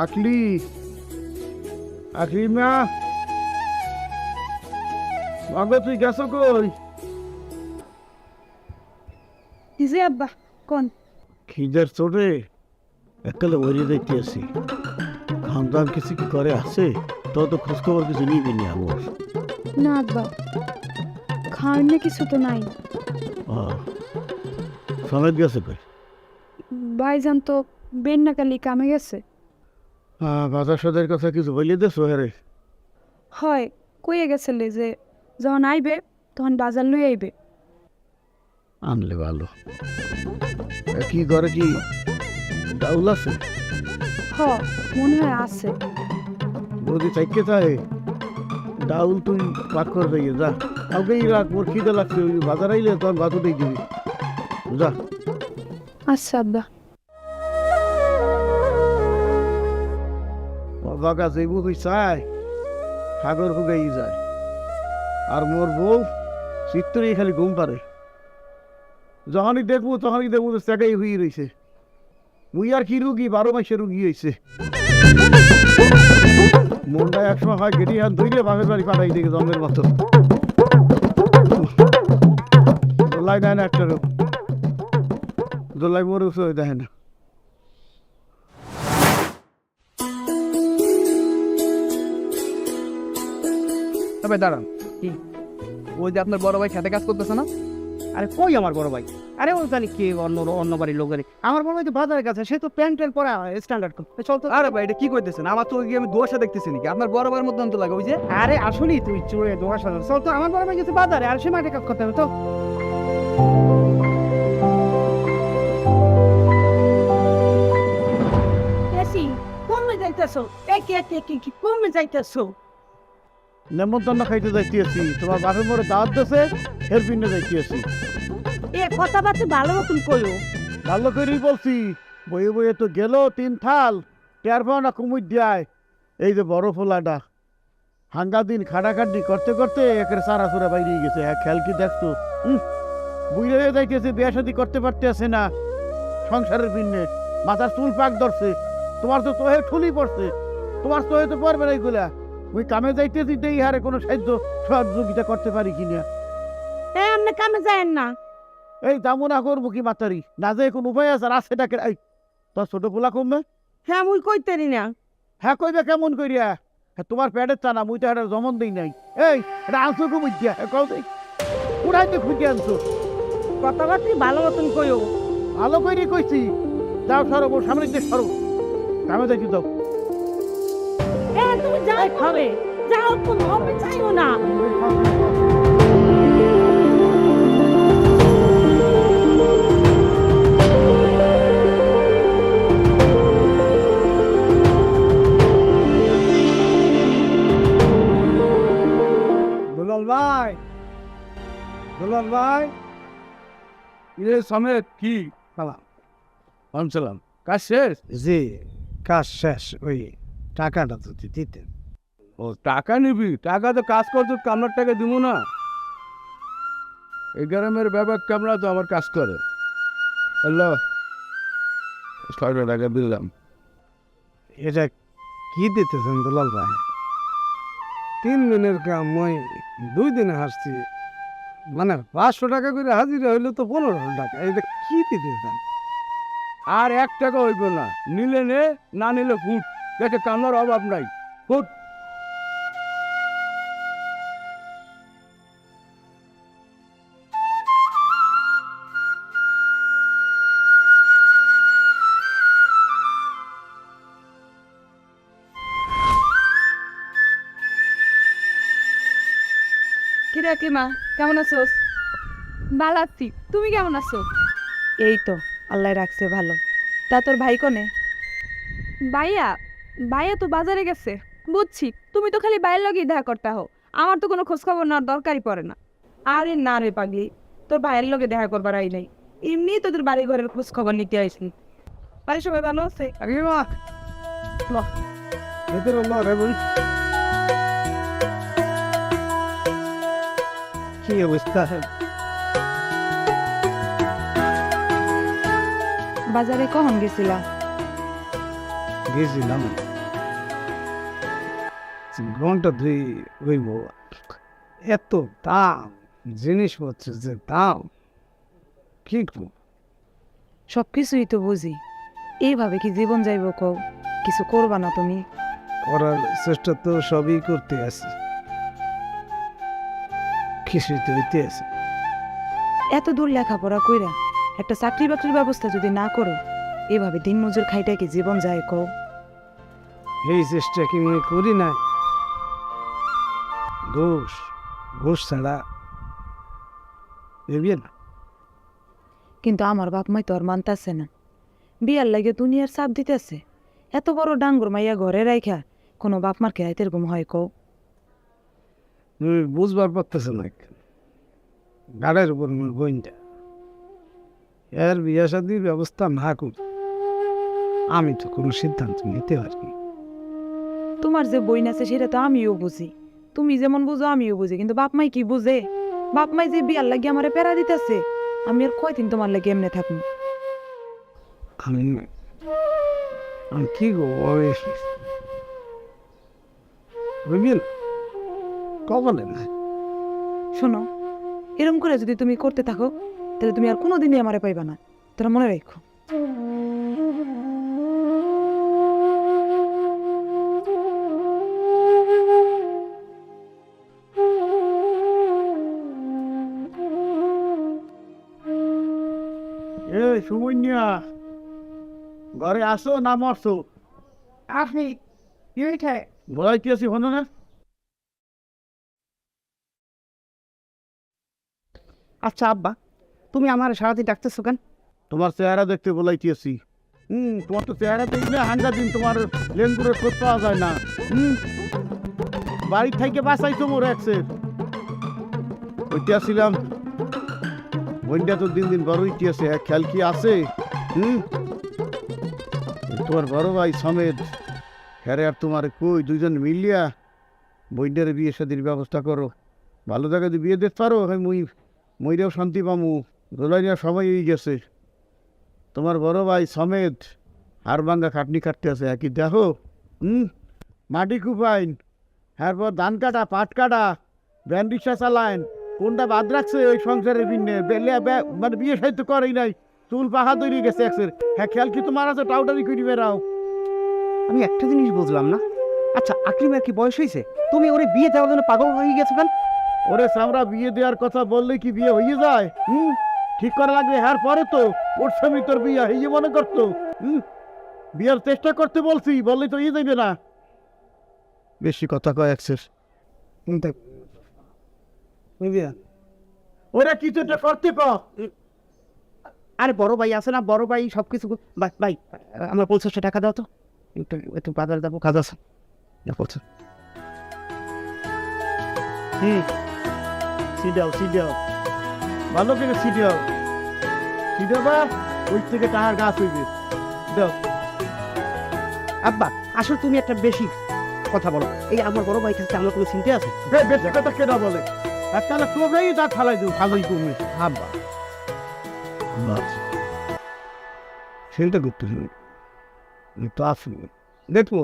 আকলি, আকলিমা, মাগো তুই গেছো কই? জি আব্বা কোন? খিদের চোটে একালে মরিয়ে যাইতে আছি। খাম দাম কিছু কি করে আছে? তো খোঁজখবর কিছু নিবি নি আমার। না আব্বা, খাওয়ার না কিছু তো নাই। সমেত গেছে কই? ভাইজান তো বেন্নাকালি কামে গেছে। বাজার সদের কথা কিছু বলিয়ে দে সোহেরে। হয় কইয়ে গেছিলে যে যখন আইবে তখন বাজার লই আইবে। আনলে ভালো। কি করে কি ডাউল আছে? হ মনে হয় আছে। যদি চাইকে থাকে ডাউল তুই পাক করে দিয়ে যা। কাউকেই রাখ, মোর খিদে লাগছে, ওই বাজার আইলে তখন ভাত উঠেই দিবি। যা। আচ্ছা আব্বা। বাগা যেবু হই চায় সাগর ফুগাই যায়। আর মোর বউ চিত্তরে খালি ঘুম পারে। যখনই দেখবো চেকাই হয়ে রয়েছে। মুই আর কি রুগী, 12 মাসের রুগী হয়েছে। মনটা একসময় হয় গেটি হাত ধুইলে বাপের বাড়ি পাঠাই দেখে জন্মের মতো। দোলাই দেয় না একটা রূপ, দোলাই মোর উৎস দেখে না। তবে দাঁড়ান, কি ওই যে আপনার বড় ভাই খেতে কাজ করতেছে না? আরে কই আমার বড় ভাই? আরে ও জানি কে, অন্য বাড়ির লোকের। আমার বড় ভাই তো বাজারের কাছে, সে তো প্যান্ট ট্যান্ট পরা স্ট্যান্ডার্ড চল তো। আরে ভাই এটা কি করতেছেন? আমার তো আমি দোষা দেখতেছি নাকি? আপনার বড় ভাইয়ের মধ্যে তো লাগে ওই যে। আরে আসলেই তুই চুড়ে দোয়া সাজা চল তো। আমার বড় ভাই গেছে বাজারে, আর সে মাঠে কাজ করতে হবে তো। কমে যাইতেছো, একে একে কি কমে যাইতেছো? নেমন্তন্ন খাইতে যাইতেছি, তোমার বাপের মোড়ে দাওয়াত দিয়েছে, এর পিন্নে যাইতেছি। এ কথাবার্তা ভালো মতন কইও। ভালো করেই বলছি, বইয়ে বইয়ে তো গেল 3 থাল, টের পাও না কুমুর দেয়। এই যে বড় ফোলাটা হাঙ্গা দিন খাটাখাটি করতে করতে একের সারা সুরা বাইরে গেছে। খেয়াল কি দেখতো? বুঝে যাইতেছে, বিয়ে শাদী করতে পারতে আসে না, সংসারের পিন্নে মাথার চুল পাক ধরছে। তোমার তো তোহে ঠুলি পড়ছে, তোমার তোহে তো পড়বে না এইগুলা। ওই কামে যাইতেছি এই হারে কোনো সাহায্য সহযোগিতা করতে পারি কিনা। এ আপনি কামে যায়েন না। এই দামো না করবো কি মাতারি, না যে কোন উপায় আছে? আর আছে ডাকে এই তোর ছোট পোলা কমবে। হ্যাঁ মুই কইতেরি না। হ্যাঁ কইবে কেমন করিয়া? হ্যাঁ তোমার পেটের চানা, মুই তো এটা জমন দিই নাই। এই এটা আনছো কো বুঝিয়া কও দেই, উড়াইতে খুঁজে আনছো। কথাবার্তা ভালো মতন কইও। ভালো কইরি কইছি। যাও সরো, ওর সামনে দিয়ে সরো, কামে দেখি দাও। এ তুমি যাও খাবে, যাও, তুমি হবে চাইও না। দুলাল ভাই, দুলাল ভাই। ইরে সমেত কি? সালাম। সালাম, কাজ শেষ? জি কাজ শেষ, ওই টাকাটা যদি দিতেন। ও টাকা নিবি? টাকা তো কাজ করছো, কামলার টাকা দিব না। এই গ্রামের ব্যাপার কামলা তো আমার কাজ করে। হ্যালো, 6 টাকা দিলাম। এটা কি দিতেছেন দুলাল ভাই? 3 দিনের কাম, মই 2 দিনে হাসছি। মানে 500 টাকা করে হাজিরা হইলে তো 1500 টাকা, এটা কি দিতেছেন? আর 1 টাকা হইব না, নিলে নে, না নিলে ফুট। দেখে কামলার অভাব নাই, ফুট। কিরে কিমা, কেমন আছো? ভালো আছি, তুমি কেমন আছো? এই তো আল্লাহ রাখছে ভালো। তা তোর ভাই কোনে? ভাইয়া, ভাইয়া তো বাজারে গেছে। বুঝছি, তুমি তো খালি ভাইয়ের লগেই দেখা করতে হও, আমার তো কোনো খোঁজ খবর নেওয়ার দরকারই পড়ে না। আরে না রে পাগলি, তোর ভাইয়ের লগে দেখা করবার আই নাই, এমনি তোদের বাড়ি ঘরের খোঁজ খবর নিতে আইসি। বাড়ির সবাই ভালো আছে? কাকিমা ভেতরে রে বল, কি অবস্থা? বাজারে কখন গেছিলা? গেছিলাম ঘন্টা দুই হইব। এত দাম জিনিসপত্রের যে দাম, কি করব? সব কিছুই তো বুঝি, এইভাবে কি জীবন যাইব কও? কিছু করবা না তুমি? করার চেষ্টা তো সবই করতে আছি, কিছুই তো হইতে আছে। এত দূর লেখাপড়া কইরা একটা চাকরি বাকরির ব্যবস্থা যদি না করো, এভাবে দিন মজুর খাইটা কি জীবন যায় কও? এই চেষ্টা কি মনে করি না? ঘুষ ঘুষ ছাড়া এবিয়ে না। কিন্তু আমার বাপ মাই তো আর মানতাছে না, বিয়ার লাগে দুনিয়ার চাপ দিতেছে। এত বড় ডাঙ্গুর মাইয়া ঘরে রাইখা কোনো বাপ মার কে আইতের ঘুম হয় কও? তুমি বুঝবার পারতেছ না, গাড়ির উপর মোর বোনটা, এর বিয়ে শাদির ব্যবস্থা না করি আমি তো কোনো সিদ্ধান্ত নিতে পারি। তোমার যে বইন আছে সেটা তো আমিও বুঝি, তুমি যেমন বুঝো আমিও বুঝি, কিন্তু বাপ মাই কি বুঝে? বাপ মাই যে বিয়ার লাগে আমারে প্যারা দিতেছে, আমি আর কয়দিন তোমার লাগে এমনি থাকবো? আমি আমি কি গো বুঝবি না, কবলে না। শোনো, এরম করে যদি তুমি করতে থাকো তাহলে তুমি আর কোনোদিনই আমারে পাইবা না, তোরা মনে রাখো। এ সুমন্যা, ঘরে আসো না মরছো? আপনি বলাই কি আছি হনো না? আচ্ছা আব্বা, তুমি আমার সারাদিন ডাকতেছো কেন? তোমার চেহারা দেখতে বলাইতে আছি। তোমার তো চেহারা দেখলে হাঙ্গা দিন তোমার লেঙ্গুরের খোঁজ পাওয়া যায় না। বাড়ি থেকে বাঁচাইছো মোর এক্সের। ওইতে আসছিলাম, বইনটা তো দিন দিন বড় হইতে আছে, খেয়াল কি আছে? তোমার বড় ভাই সমেত হ্যারে আর তোমার কই দুইজন মিলিয়া বইনটার বিয়ে শাদির ব্যবস্থা করো। ভালো জায়গায় বিয়ে দিতে পারো, মইরাও শান্তি পামু। রোলাইনার সময় হয়ে গেছে। তোমার বড় ভাই সমেত হাড় ভাঙ্গা খাটনি কাটতে আছে, একই দেখো। মাটি কুপাইন, এরপর ধান কাটা, পাট কাটা, ভ্যান রিক্সা চালাইন, কোনটা বাদ রাখছে ওই সংসারের বিন্নে? মানে বিয়ে সাহিত্য করেই নাই, চুল পাহা তৈরি গেছে এক্সের। হ্যাঁ, খেয়াল কি তোমার আছে? টাউটারি করি বেড়াও। আমি একটা জিনিস বুঝলাম না। আচ্ছা, আকলিমের কি বয়স হয়েছে? তুমি ওরে বিয়ে দেওয়ার জন্য পাগল হয়ে গেছো কেন? ওরে সামরা, বিয়ে দেওয়ার কথা বললে কি বিয়ে হয়ে যায়? ঠিক করা লাগবে। হ্যার পরে তো ওর স্বামী তোর বিয়ে হয়ে মনে করতো। বিয়ের চেষ্টা করতে বলছি, বললেই তো ইয়ে যাইবে না। বেশি কথা কয় এক্সের। ওরা কিছু একটা করতে ক। আরে বড় ভাই আছে না, বড় ভাই সব কিছু। ভাই আমার 50 টাকা দাও তো, একটু একটু বাজারে যাবো, কাজ আছে। সিডাও সিডাও, ভালো করে সিডাও। সিডাবা, ওই থেকে টাহার গাছ হইবে। দাও। আব্বা, আসলে তুমি একটা বেশি কথা বলো। এই আমার বড় ভাই থাকতে আমার কোনো চিন্তা আছে? বেশি কথা কেনা বলে? একখানে তোকেই দাঁত ফালাই দেবো, ভালোই করবে। হাব্বা চিন্তা করতে তো আসুন দেখবো,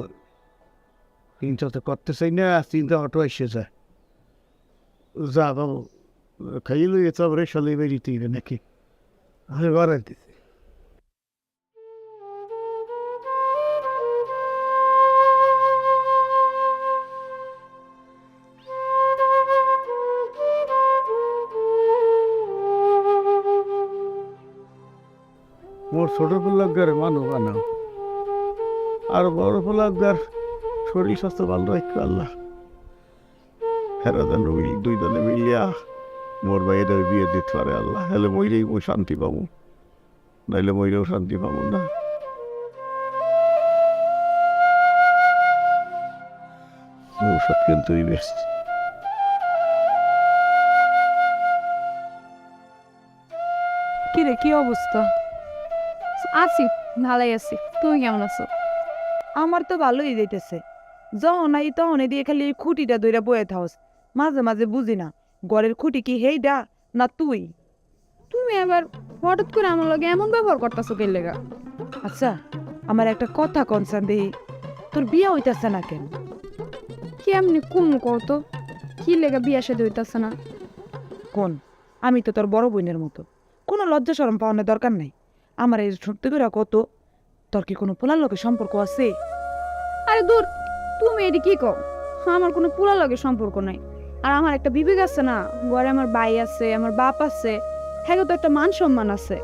চিন্তা তো করতে চাই না, চিন্তা অটো এসে যায়। যা বাবু, খাইয়ে লইয়ে সব রেশা লই বেরিয়ে নাকি? আমি ঘরে দিছি। মোর ছোট পোলাগার মানু বানাও, আর বড় পোলাগার শরীর স্বাস্থ্য ভালো রাখবে আল্লাহ। হেরাদান দুই জনে মিলিয়া মোর ভাইয়ের বিয়ে দিতে পারে আল্লাহ, হলে মইরেই মই শান্তি পাবো, নাইলে মইরেও শান্তি পাবো না। ঔষধ কিনতেই বেশ। কিরে, কি অবস্থা? আছি, ভালোই আছি। তুমি কেমন আছো? আমার তো ভালোই যাইতেছে। যখন আই তখন দিয়ে খালি এই খুঁটিটা দইরা বয়ে থাকস। মাঝে মাঝে বুঝি না, ঘরের খুঁটি কি হেইডা না তুই? তুমি আবার হঠাৎ করে আমার লগে এমন ব্যবহার করতেছো কে লেগা? আচ্ছা, আমার একটা কথা কনসার্ন দেই, তোর বিয়ে হইতাছে না কেন? কেমনি কুম কত কি লেগে বিয়া শাদী হইতাছে না? কোন আমি তো তোর বড় বোনের মতো, কোনো লজ্জা শরম পাওয়ানোর দরকার নাই। আমার এই সত্যি করে কত, তোর কি কোনো পোলার লোকের সম্পর্ক আছে? আরে দূর, তুমি এটি কি কও? আমার কোনো পুরা লগে সম্পর্ক নাই। আর আমার একটা বিবেক আছে না, ঘরে আমার ভাই আছে, আমার বাপ আছে, হ্যাঁ তো একটা মান সম্মান আছে।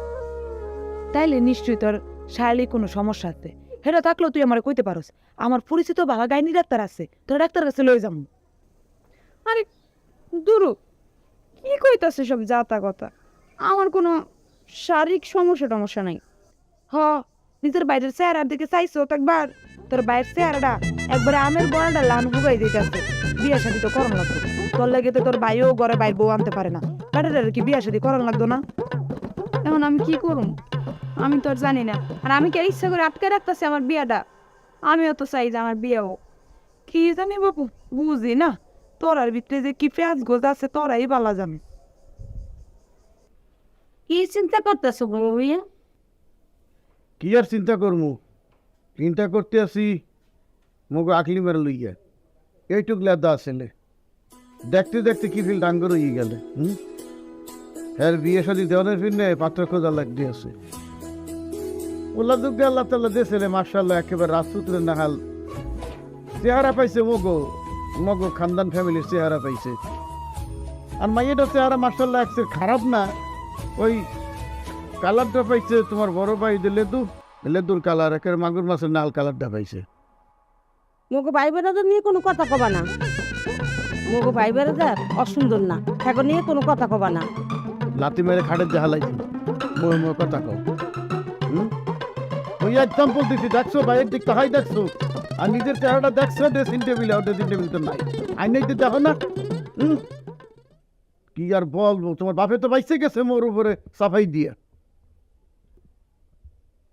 তাইলে নিশ্চয়ই তোর শারীরিক কোনো সমস্যা আছে, সেটা থাকলেও তুই আমার কইতে পারস। আমার পরিচিত বাবা গাইনি ডাক্তার আছে, তোর ডাক্তার কাছে লয়ে যাবো। আরে দুরু, কি কইতাছে সব জাতা কথা? আমার কোনো শারীরিক সমস্যা নাই। হ, নিজের বাইরের চেহারার দিকে চাইছো তো একবার? তোর বাইরের চেহারাটা একবারে আমের বড়াটা লান হুগাই দিতেছে। বিয়া শাদি তো করন লাগতো, তোর লাগে তো তোর ভাইও ঘরে বাইর বউ আনতে পারে না, বেটার কি বিয়া শাদি করন লাগতো না? এখন আমি কি করুম? আমি তো আর জানি না। আর আমি কি আর ইচ্ছা করে আটকে রাখতেছি আমার বিয়াটা? আমিও তো চাই যে আমার বিয়ে হোক। কি জানি বাবু, বুঝি না তোরার ভিতরে যে কি পেঁয়াজ গোজ আছে তোরাই বালা জানে। কি চিন্তা করতেছো বড় ভাইয়া? কি আর চিন্তা করমু? চিন্তা করতে আসি মগো আকলি মেরে লইয়া এইটুক লেদা আসলে দেখতে দেখতে কি ফিল ডাঙ্গর হয়ে গেলে। হ্যাঁ, বিয়ে শাদী দেওয়ানের ফিরনে পাত্র খোঁজা লাগতে আছে। ওল্লা দুগ্গে আল্লাহ তাল্লাহ দিয়েছিলে মার্শাল্লাহ, একেবারে রাজপুত্রের নাহাল চেহারা পাইছে। মগো মগো খানদান ফ্যামিলির চেহারা পাইছে। আর মাইয়েটার চেহারা মার্শাল্লাহ একসের খারাপ না, ওই কালারটা পাইছে তোমার বড় ভাই লেদুর কালার, একের মাগুর মাছের নাল কালারটা পাইছে। মোগো ভাই বেড়াদের নিয়ে কোনো কথা কবা না। মোগো ভাই বেড়াদের অসুন্দর না, এখন নিয়ে কোনো কথা কবা না। লাতি মেরে খাটের যে হালাইছি মোয়ে মোয়ে কথা কও। ওই এক্সাম্পল দিছি, দেখছো ভাইয়ের দিক তাহাই দেখছো, আর নিজের চেহারাটা দেখছো ড্রেসিং টেবিলে, ড্রেসিং টেবিল তো নাই, আইনাই তো দেখো না। কি আর বলবো, তোমার বাপে তো বাইসে গেছে মোর উপরে সাফাই দিয়ে।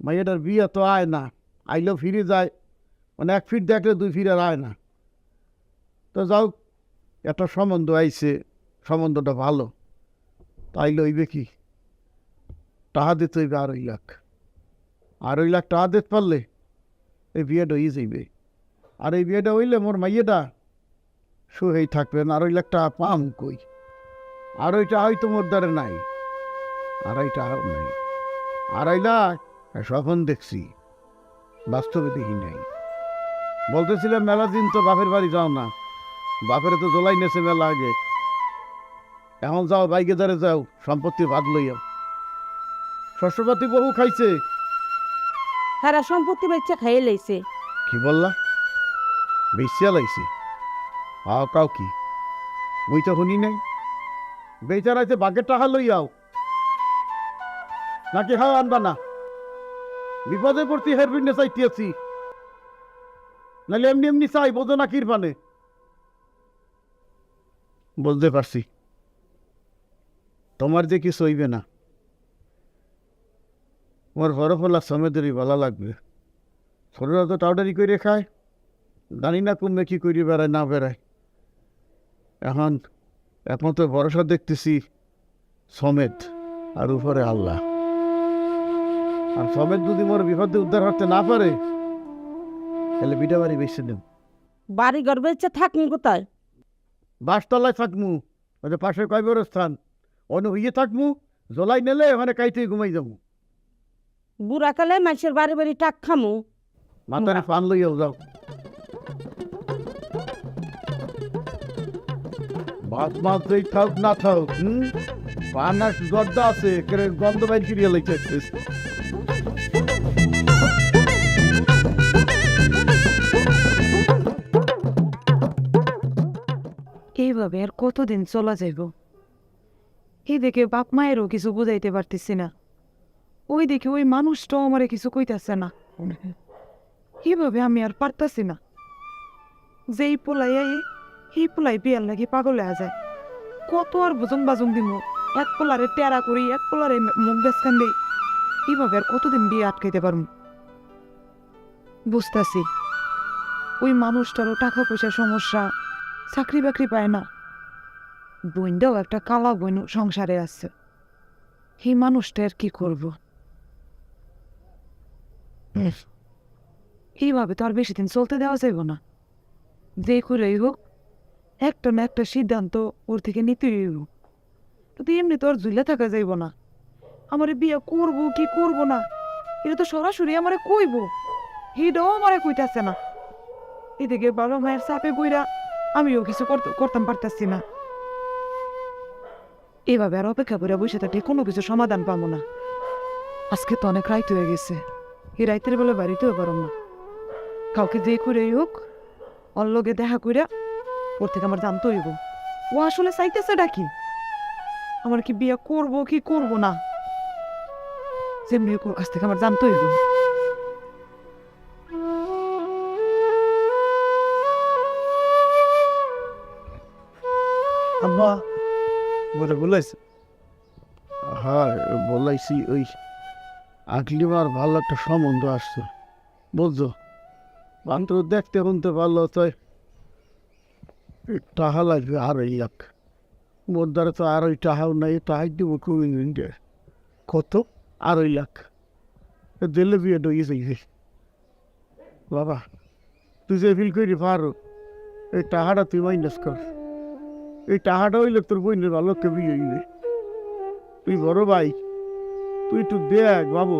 মাইয়াটার বিয়ে তো আয় না, আইলেও ফিরে যায়, মানে 1 ফিট দেখলে 2 ফিট আর আয় না। তো যাও, একটা সম্বন্ধ আইছে, সম্বন্ধটা ভালো, তাই লইবে কি টাকা দিতে হইবে 2.5 লাখ। 2.5 লাখ টাকা দিতে পারলে এই বিয়েটা হয়ে যাইবে। আর এই বিয়েটা হইলে মোর মাইয়েটা সুহেই থাকবেন। 2.5 লাখ টাকা পাম কই? 2.5 টাকা হয়তো মোর দ্বারে নাই, 2.5 টাকাও নাই। 2.5 লাখ স্বপ্ন দেখছি, বাস্তবে দেখি নাই। বলতেছিলাম মেলা দিন তো বাপের বাড়ি যাও না, বাপের তো জোলাই নেছে মেলা আগে। এখন যাও, বাইকে ধরে যাও, সম্পত্তি ভাগ লইয়াও। শস্যপাতি বহু খাইছে। সারা সম্পত্তি বেচা খাইয়ে লাইছে। কি বললা? বেচিয়া লাইছে? কাউ কি মুই তো শুনি নাই। বেচারাইছে বাঘের টাকা লইয়াও নাকি হাও আনবা না? বিপদে পড়তি হেরবিনে চাইতেছি, নাহলে এমনি এমনি চাই বোঝো না কির পানে। বলতে পারছি তোমার যে কিছু হইবে না। তোমার বড় ফলা সমেতেরই ভালো লাগবে। ছোটরা তো টাউডারি করে খায়, জানি না কমবে কি করে বেড়ায় না বেড়ায়। এখন একমাত্র ভরসা দেখতেছি সমেত, আর উপরে আল্লাহ। আর সমেত যদি মোর বিপদে উদ্ধার করতে না পারে, তাহলে বিটা বাড়ি বেছে দেব। বাড়ি ঘর বেচা থাকনি কোথায়? বাসতলায় থাকমু, ওই যে পাশে কয়বর স্থান, অন্য হইয়ে থাকমু, জলাই নেলে ওখানে কাইতে ঘুমাই যাবো। বুড়া কালে মানুষের বাড়ি বাড়ি টাক খামু। মাথায় পান লইয়াও যাও। ভাত মাছ এই থাক না থাক, পান আর গর্দা আছে, গন্ধ বাইর ফিরিয়ে লাইছে। এইভাবে আর কতদিন চলা যাইব? এই দেখে বাপ মায়েরও কিছু বুঝাইতে পারতেছি না, ওই দেখে ওই মানুষটাও আমারে কিছু কইতাছে না। এইভাবে আমি আর পারতাছি না। যেই পোলাই এই পোলাই বিয়ার লাগি পাগল হয়ে যায়। কত আর বুজুং বাজুং দিব, এক পোলারে টেরা করি, এক পোলারে মুখ বেসকান দিই। এইভাবে আর কতদিন বিয়ে আটকাইতে পারব? বুঝতাছি ওই মানুষটারও টাকা পয়সার সমস্যা, চাকরি বাকরি পায় না, বোনটাও একটা কালা বোন সংসারে আছে। এই মানুষটা আর কি করব? এইভাবে তো আর বেশি দিন চলতে দেওয়া যাইব না। যে করেই হোক একটা না একটা সিদ্ধান্ত ওর থেকে নিতেই হইব। কিন্তু এমনি তো আর ঝুলে থাকা যাইব না। আমারে বিয়ে করব কি করব না এটা তো সরাসরি আমারে কইব, এটাও আমারে কইতাছে না। এদিকে বড় মায়ের চাপে বইরা আমিও কিছু করতাম পারতাছি না। এভাবে আর অপেক্ষা করে বসে থাকলে কোনো কিছু সমাধান পাবো না। আজকে তো অনেক রাইত হয়ে গেছে, এই রাইতের বেলা বাড়িতেও পারো না। কাউকে যে করেই হোক ওর লগে দেখা কইরা ওর থেকে আমার জানতে হইব ও আসলে চাইতেছে ডাকি আমার কি বিয়ে করব কি করব না, যেমনি হোক ওর কাছ থেকে আমার জানতে হইব। আব্বা বলে বলেছে হ্যাঁ বলাইছি, ওই আকলিমার ভালো একটা সম্বন্ধ আসছে বুঝছো, বান্ধব দেখতে শুনতে পারলো তাই টাকা লাগবে 2.5 লাখ। মোর দ্বারা তো 2.5 টাকাও নাই, টাকা দিব কমিয়ে কত? 2.5 লাখ দিলে বিয়ে ডয়ে যাইবে। বাবা তুই যে ফিল করি পারো, এই টাকাটা তুই মাইনাস কর। এই টাকাটা হইলে তোর বোনের ভালো কে বিয়ে হইবে। তুই বড় ভাই, তুই একটু দেখ বাবু,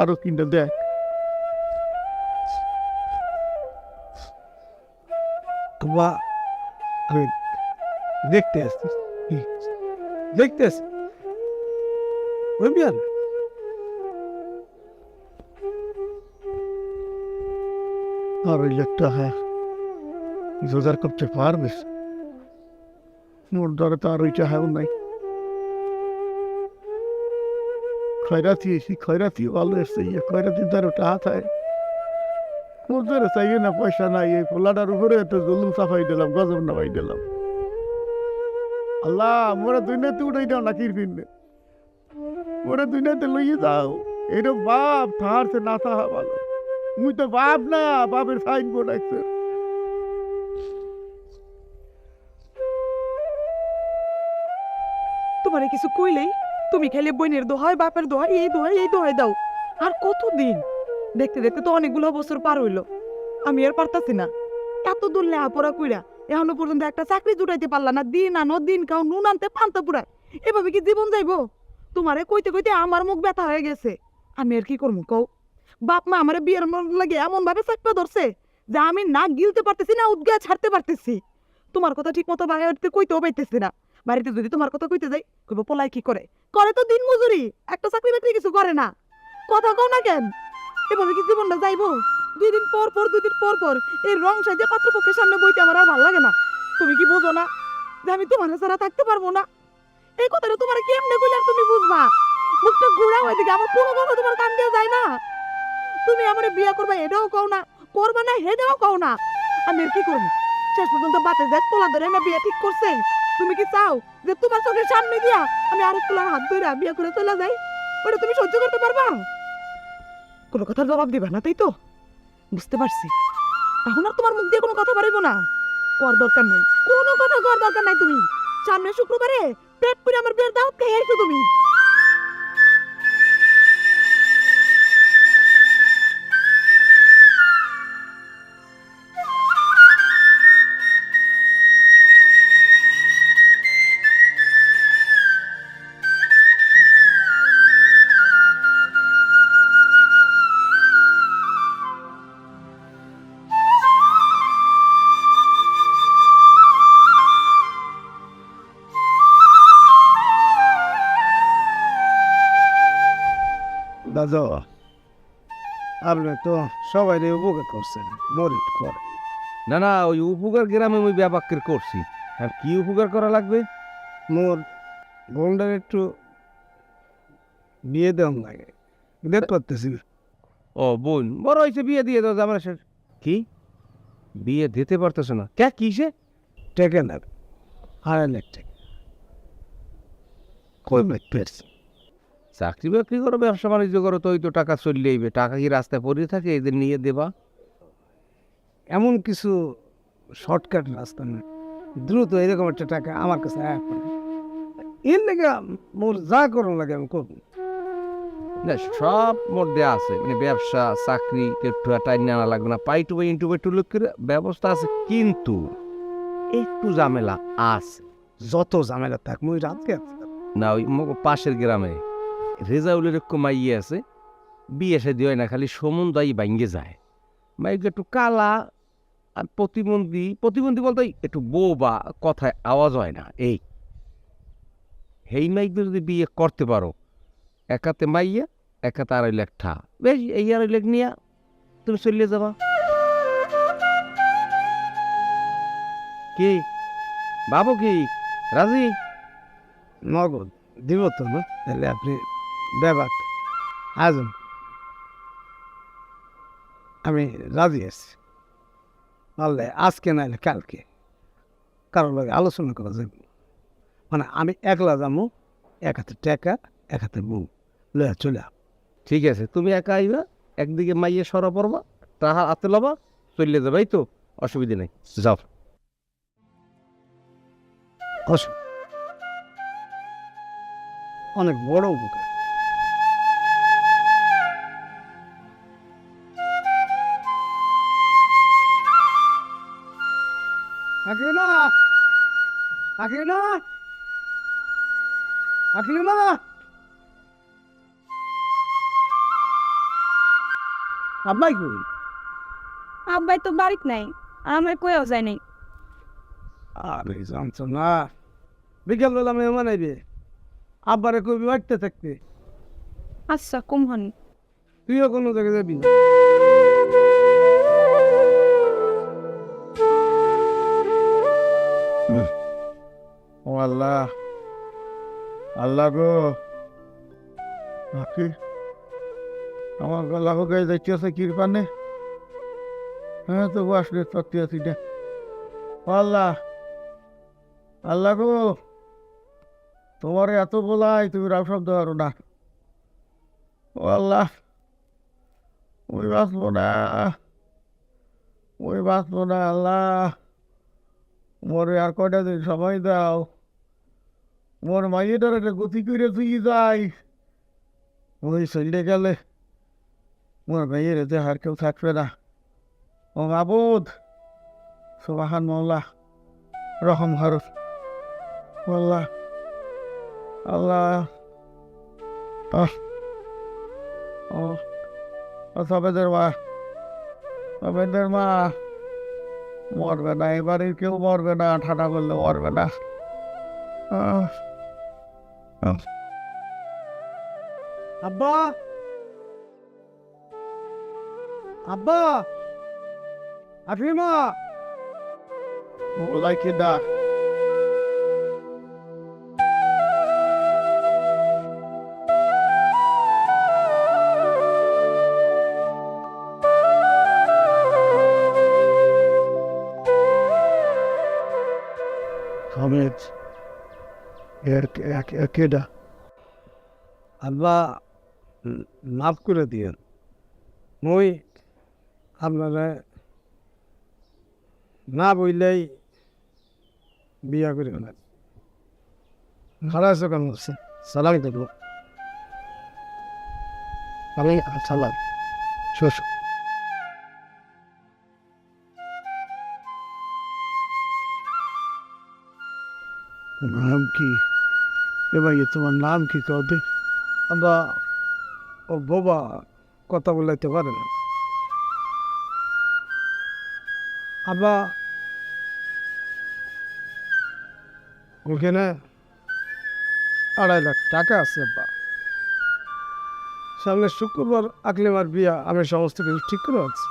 আরো কিনটা দেখ। আব্বা আমি দেখতে আসছি, দেখতে আসছি বুঝবি আর 2.5 লাখ টাকা জোগাড় করতে পারবে? মোর দ্বারা তো 2.5 টাকাও নাই। খয়রাতি ভালো এসছে, খয়রাতি দ্বারা টাকা থাকে। মোর দ্বারা চাইবে না, পয়সা নাই। এই পোলাটার উপরে এত জুলুম চাপাই দিলাম, গজব নামাই দিলাম। আল্লাহ মোরা দুনিয়াতে উঠাই দাও না কিরপিনে, মোরা দুনিয়াতে লইয়ে যাও। এটা বাপ থাকছে না থাকা ভালো। মুই তো বাপ না, বাপের সাইন বোর্ড আছে। তোমারে কিছু কইলেই তুমি খালি বোনের দোহাই বাপের দোহাই এই দোহাই দাও। আর কতদিন? দেখতে দেখতে তো অনেকগুলো বছর পার হইলো, আমি আর পারতাছি না। এত দূর লেহাপড়া কইরা এখনো পর্যন্ত একটা চাকরি জুটাইতে পারলা না। দিন আনো দিন খাও, নুন আনতে পান্তা পুরায়। এভাবে কি জীবন যাইবো? তোমারে কইতে কইতে আমার মুখ ব্যথা হয়ে গেছে। আমি আর কি করবো কও? বাপ মা আমারে বিয়ের লাগে এমন ভাবে চাকপা ধরছে যে আমি না গিলতে পারতেছি না উদ্গা ছাড়তে পারতেছি। তোমার কথা ঠিক মতো বাড়িতে কইতেও পাইতেছি না। বাড়িতে যদি তোমার কথা কইতে যাই কইব পোলাই কি করে তো দিন মজুরি, একটা চাকরি বাকরি কিছু করে না। কথা কও না কেন? এভাবে কি জীবনটা যাইবো? 2 দিন পর পর এই রং সাজে পাত্রপক্ষের সামনে বইতে আমার আর ভালো লাগে না। তুমি কি বোঝো না যে আমি তোমার ছাড়া থাকতে পারবো না? এই কথাটা তোমার কেমনে কইলে আর তুমি বুঝবা? মুখটা ঘুরা হয়ে দিকে আমার কোনো কথা তোমার কান দিয়ে যায় না। তুমি আমার বিয়ে করবা এটাও কও না, করবা না হেটাও কও না। আমি আর কি করবো? শেষ পর্যন্ত বাপে দেখ পোলা ধরে না বিয়ে ঠিক করছে। তুমি কি চাও যে তোমার চোখের সামনে দিয়া আমি আরেক পোলার হাত ধরে বিয়ে করে চলে যাই? ওটা তুমি সহ্য করতে পারবা? কোনো কথার জবাব দিবা না, তাই তো? বুঝতে পারছি। এখন আর তোমার মুখ দিয়ে কোনো কথা পারিব না। কর দরকার নাই, কোনো কথা কর দরকার নাই। তুমি সামনে শুক্রবারে পেট পুরে আমার বিয়ের দাওয়াত খেয়ে আইছো তুমি। দাদা আপনি তো সবাই উপকার করছেন, মরিট করে না না, ওই উপকার গ্রামে আমি ব্যাপাকের করছি। আর কি উপকার করা লাগবে? মোর বোনটার একটু বিয়ে দেওয়া লাগে, দেখতে পারতেছি। ও বোন বড় হয়েছে, বিয়ে দিয়ে দাও। আমার কি বিয়ে দিতে পারতেছ না? কে কিসে? টেকে না 2.5 লাখ টাকা কই পেয়েছি। চাকরি বাকরি করো, ব্যবসা বাণিজ্য করো, তো ওই তো টাকা চললে আইবে। টাকা কি রাস্তায় পড়ে থাকে? এদের নিয়ে দেবা। এমন কিছু শর্টকাট রাস্তা নেই, দ্রুত এরকম একটা টাকা আমার কাছে এর লেগে মোর যা করুন লাগে আমি করব। না সব মধ্যে আছে, মানে ব্যবসা চাকরি একটু টাইম আনা লাগবে না, পাই টু পাই ইন্টু পাই টু লোকের ব্যবস্থা আছে, কিন্তু একটু ঝামেলা আছে। যত ঝামেলা থাক মুই রাতকে না ওই পাশের গ্রামে রেজাউলের একটু মাইয়ে আছে, বিয়ে সাদি হয় না, খালি সমুদায় ভাঙ্গে যায়। মাইকে একটু কালা আর প্রতিবন্ধী, প্রতিবন্ধী বলতে ওই একটু বউ বা কথায় আওয়াজ হয় না, এই মাইকদের যদি বিয়ে করতে পারো, একাতে মাইয়া একাতে 2.5 লাখ ঠা, বেশ এই 2.5 লাখ নিয়ে তুমি চলে যাবা। কি বাবু, কি রাজি? নগদ দিব তো না, তাহলে আপনি ব্যাপার আজম আমি রাজি আছি। নাহলে আজকে নাহলে কালকে কারোর লগে আলোচনা করা যাবে। মানে আমি একলা যাবো, এক হাতে টাকা এক হাতে বউ লয়া চলে আব। ঠিক আছে, তুমি একা আইবা, একদিকে মাইয়ে সরা পড়বা, তাহার হাতে লবা, চলে যাবে, এই তো অসুবিধা নেই, যাও। অনেক বড় উপকার। আব্বাই কই? আব্বাই তো বাড়িতে নাই, আর আমার কইও যায় নাই। আরে জানছো না, বিকেলবেলা মেহমান আইবে, আব্বারে কবি বাড়তে থাকতে, আচ্ছা কুমহানি। তুইও কোনো জায়গায় যাবি না। ও আল্লাহ, আল্লাহ গো, নাকি আমার গলা গায়ে যাইতে আছে কিরপানে। হ্যাঁ তো আসলে থাকতে আছি না। ও আল্লাহ, আল্লাহ গো, তোমার এত বলাই তুমি রাম শব্দ পারো না। ও আল্লাহ, ওই বাঁচবো না, ওই বাঁচবো না। আল্লাহ, মোরে আর কয়টা দিন সময় দাও, মোর মাইয়েটার একটা গতি করে তুই যাই। ওই চলে গেলে মোর মাইয়ের এতে আর কেউ থাকবে না। ও মাবুদ, সুবহান মৌলা, রহম হরফ আল্লাহ, আল্লাহ। ও সবেদের মা, সবেদের মা মরবে না, এবারে কেউ মরবে না, ঠান্ডা করলে মরবে না। আব্বা, আব্বা, আফিমা, ওলাই কি ডাক? Ahmet, কেডা? আব্বা মাফ করে দিয়েন, মুই আপনারা না বললেই বিয়া করে ফেলেন। খারাপ কেন হচ্ছে? সালাম দেখব আমি, সালাম শ্বশ। নাম কি? এ ভাই তোমার নাম কি কবে? আমরা ও বাবা কথা বলাইতে পারে না। আব্বা ওখানে 2.5 লাখ টাকা আছে আব্বা। সামনে শুক্রবার আকলিমার বিয়া, আমি সমস্ত কিছু ঠিক করে আছি।